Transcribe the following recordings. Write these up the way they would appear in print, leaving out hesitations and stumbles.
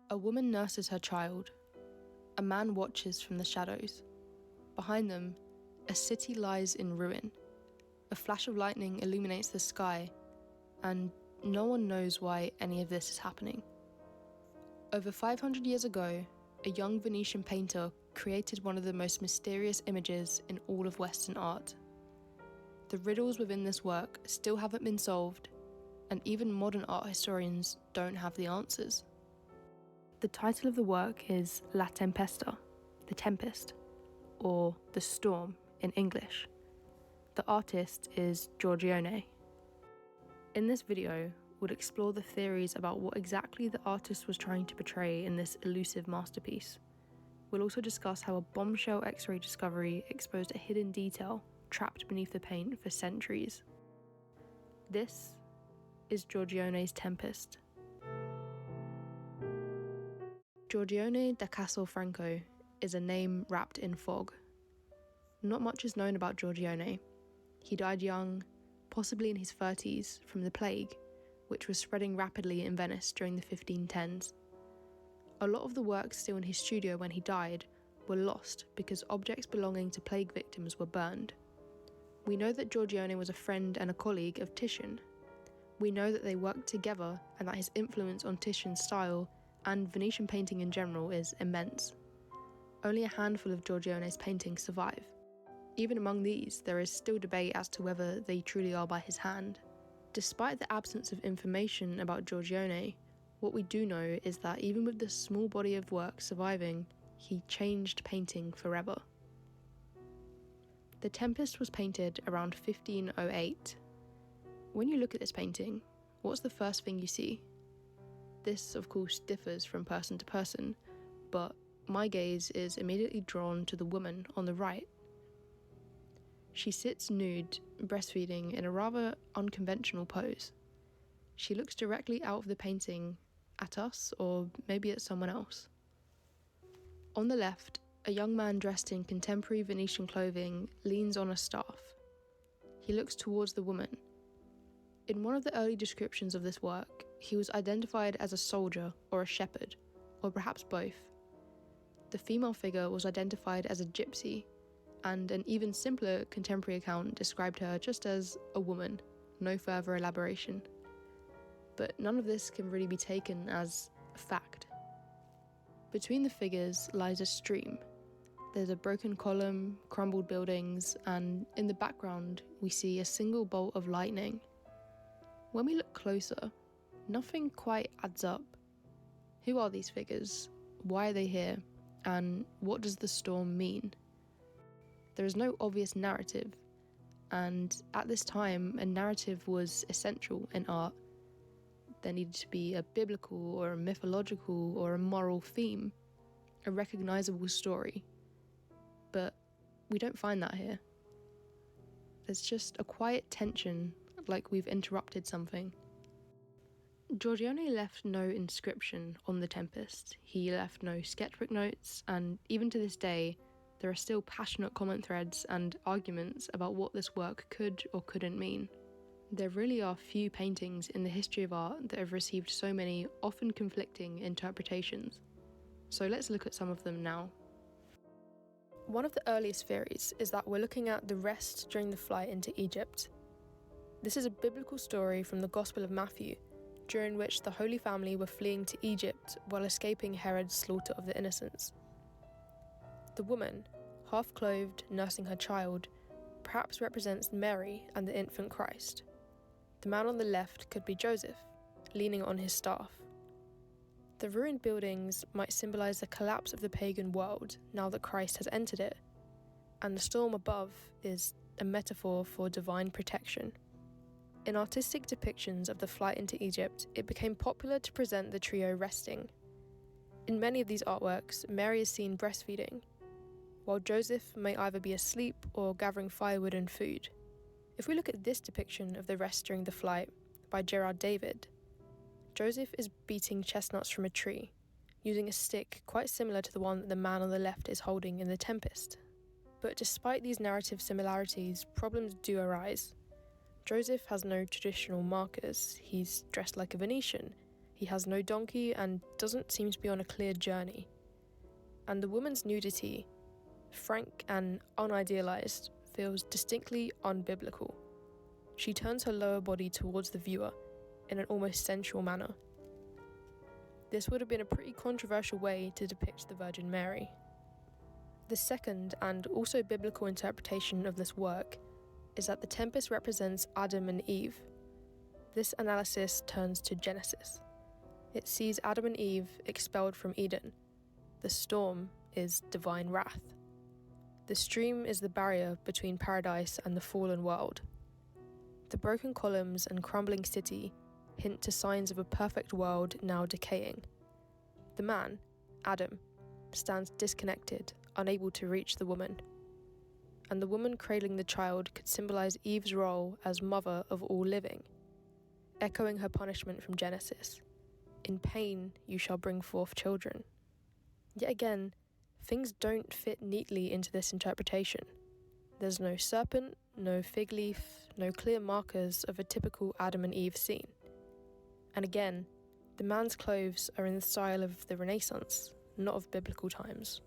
A woman nurses her child. A man watches from the shadows. Behind them, a city lies in ruin. A flash of lightning illuminates the sky, and no one knows why any of this is happening. Over 500 years ago, a young Venetian painter created one of the most mysterious images in all of Western art. The riddles within this work still haven't been solved, and even modern art historians don't have the answers. The title of the work is La Tempesta, the Tempest, or the Storm in English. The artist is Giorgione. In this video, we'll explore the theories about what exactly the artist was trying to portray in this elusive masterpiece. We'll also discuss how a bombshell X-ray discovery exposed a hidden detail trapped beneath the paint for centuries. This is Giorgione's Tempest. Giorgione da Castelfranco is a name wrapped in fog. Not much is known about Giorgione. He died young, possibly in his 30s, from the plague, which was spreading rapidly in Venice during the 1510s. A lot of the works still in his studio when he died were lost because objects belonging to plague victims were burned. We know that Giorgione was a friend and a colleague of Titian. We know that they worked together and that his influence on Titian's style and Venetian painting in general is immense. Only a handful of Giorgione's paintings survive. Even among these, there is still debate as to whether they truly are by his hand. Despite the absence of information about Giorgione, what we do know is that even with the small body of work surviving, he changed painting forever. The Tempest was painted around 1508. When you look at this painting, what's the first thing you see? This, of course, differs from person to person, but my gaze is immediately drawn to the woman on the right. She sits nude, breastfeeding in a rather unconventional pose. She looks directly out of the painting at us, or maybe at someone else. On the left, a young man dressed in contemporary Venetian clothing leans on a staff. He looks towards the woman. In one of the early descriptions of this work, he was identified as a soldier or a shepherd, or perhaps both. The female figure was identified as a gypsy, and an even simpler contemporary account described her just as a woman, no further elaboration. But none of this can really be taken as a fact. Between the figures lies a stream. There's a broken column, crumbled buildings, and in the background we see a single bolt of lightning. When we look closer, nothing quite adds up. Who are these figures? Why are they here? And what does the storm mean? There is no obvious narrative, and at this time, a narrative was essential in art. There needed to be a biblical or a mythological or a moral theme, a recognizable story. But we don't find that here. There's just a quiet tension, like we've interrupted something. Giorgione left no inscription on the Tempest. He left no sketchbook notes, and even to this day, there are still passionate comment threads and arguments about what this work could or couldn't mean. There really are few paintings in the history of art that have received so many, often conflicting interpretations. So let's look at some of them now. One of the earliest theories is that we're looking at the rest during the flight into Egypt. This is a biblical story from the Gospel of Matthew, during which the Holy Family were fleeing to Egypt while escaping Herod's slaughter of the innocents. The woman, half-clothed, nursing her child, perhaps represents Mary and the infant Christ. The man on the left could be Joseph, leaning on his staff. The ruined buildings might symbolize the collapse of the pagan world now that Christ has entered it, and the storm above is a metaphor for divine protection. In artistic depictions of the flight into Egypt, it became popular to present the trio resting. In many of these artworks, Mary is seen breastfeeding, while Joseph may either be asleep or gathering firewood and food. If we look at this depiction of the rest during the flight by Gerard David, Joseph is beating chestnuts from a tree, using a stick quite similar to the one that the man on the left is holding in The Tempest. But despite these narrative similarities, problems do arise. Joseph has no traditional markers. He's dressed like a Venetian. He has no donkey and doesn't seem to be on a clear journey. And the woman's nudity, frank and unidealized, feels distinctly unbiblical. She turns her lower body towards the viewer in an almost sensual manner. This would have been a pretty controversial way to depict the Virgin Mary. The second and also biblical interpretation of this work is that the Tempest represents Adam and Eve. This analysis turns to Genesis. It sees Adam and Eve expelled from Eden. The storm is divine wrath. The stream is the barrier between paradise and the fallen world. The broken columns and crumbling city hint to signs of a perfect world now decaying. The man, Adam, stands disconnected, unable to reach the woman. And the woman cradling the child could symbolize Eve's role as mother of all living, echoing her punishment from Genesis. In pain you shall bring forth children. Yet again, things don't fit neatly into this interpretation. There's no serpent, no fig leaf, no clear markers of a typical Adam and Eve scene. And again, the man's clothes are in the style of the Renaissance, not of biblical times.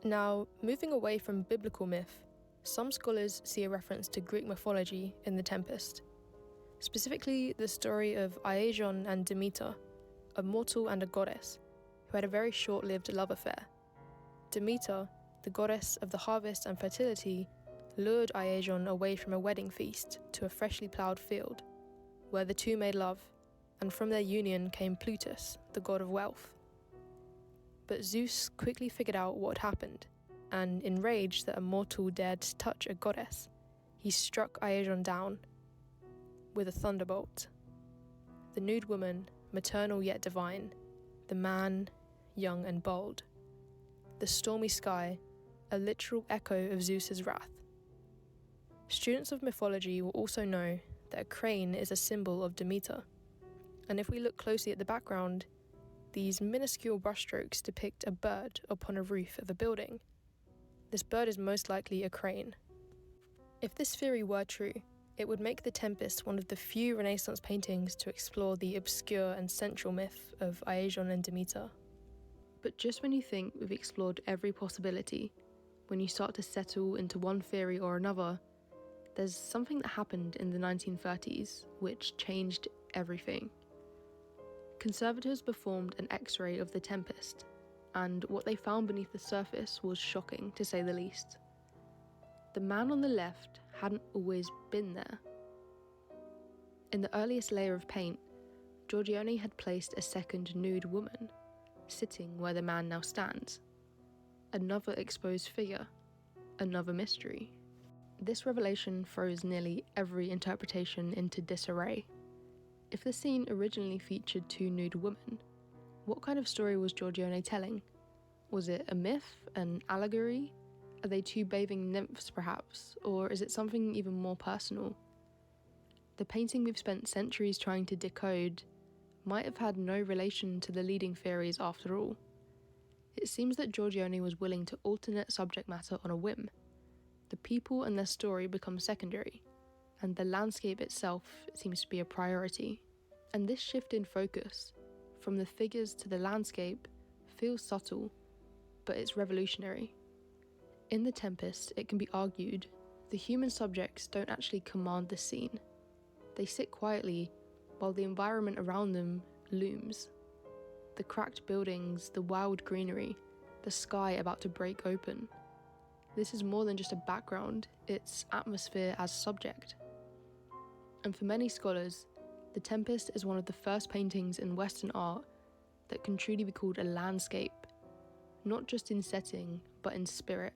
Now, moving away from biblical myth, some scholars see a reference to Greek mythology in the Tempest. Specifically, the story of Giorgione and Demeter, a mortal and a goddess, who had a very short-lived love affair. Demeter, the goddess of the harvest and fertility, lured Giorgione away from a wedding feast to a freshly ploughed field, where the two made love, and from their union came Plutus, the god of wealth. But Zeus quickly figured out what had happened, and enraged that a mortal dared to touch a goddess, he struck Giorgione down with a thunderbolt. The nude woman, maternal yet divine, the man, young and bold. The stormy sky, a literal echo of Zeus's wrath. Students of mythology will also know that a crane is a symbol of Demeter, and if we look closely at the background, these minuscule brushstrokes depict a bird upon a roof of a building. This bird is most likely a crane. If this theory were true, it would make the Tempest one of the few Renaissance paintings to explore the obscure and central myth of Giorgione and Demeter. But just when you think we've explored every possibility, when you start to settle into one theory or another, there's something that happened in the 1930s which changed everything. Conservators performed an X-ray of the Tempest, and what they found beneath the surface was shocking, to say the least. The man on the left hadn't always been there. In the earliest layer of paint, Giorgione had placed a second nude woman, sitting where the man now stands. Another exposed figure, another mystery. This revelation throws nearly every interpretation into disarray. If the scene originally featured two nude women, what kind of story was Giorgione telling? Was it a myth, an allegory? Are they two bathing nymphs perhaps, or is it something even more personal? The painting we've spent centuries trying to decode might have had no relation to the leading theories after all. It seems that Giorgione was willing to alternate subject matter on a whim. The people and their story become secondary, and the landscape itself seems to be a priority. And this shift in focus, from the figures to the landscape, feels subtle, but it's revolutionary. In The Tempest, it can be argued the human subjects don't actually command the scene. They sit quietly while the environment around them looms. The cracked buildings, the wild greenery, the sky about to break open. This is more than just a background, it's atmosphere as subject. And for many scholars, The Tempest is one of the first paintings in Western art that can truly be called a landscape, not just in setting, but in spirit.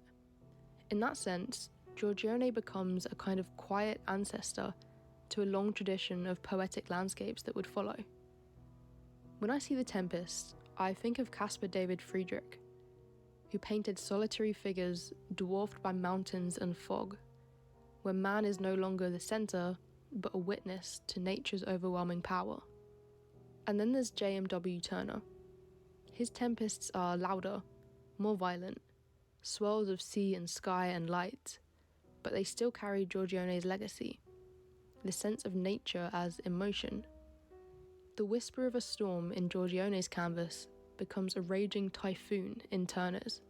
In that sense, Giorgione becomes a kind of quiet ancestor to a long tradition of poetic landscapes that would follow. When I see The Tempest, I think of Caspar David Friedrich, who painted solitary figures dwarfed by mountains and fog, where man is no longer the centre, but a witness to nature's overwhelming power. And then there's J.M.W. Turner. His Tempests are louder, more violent, swirls of sea and sky and light, but they still carry Giorgione's legacy, the sense of nature as emotion. The whisper of a storm in Giorgione's canvas becomes a raging typhoon in Turner's.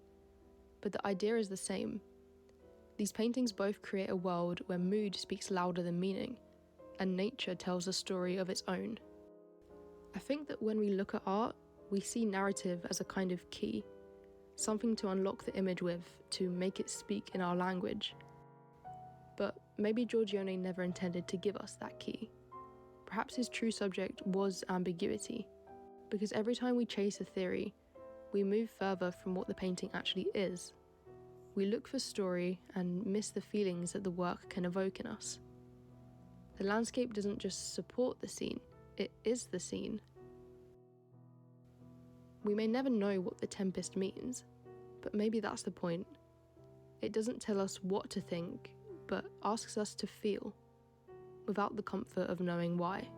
But the idea is the same. These paintings both create a world where mood speaks louder than meaning, and nature tells a story of its own. I think that when we look at art, we see narrative as a kind of key, something to unlock the image with, to make it speak in our language. But maybe Giorgione never intended to give us that key. Perhaps his true subject was ambiguity, because every time we chase a theory, we move further from what the painting actually is. We look for story and miss the feelings that the work can evoke in us. The landscape doesn't just support the scene, it is the scene. We may never know what the Tempest means, but maybe that's the point. It doesn't tell us what to think, but asks us to feel, without the comfort of knowing why.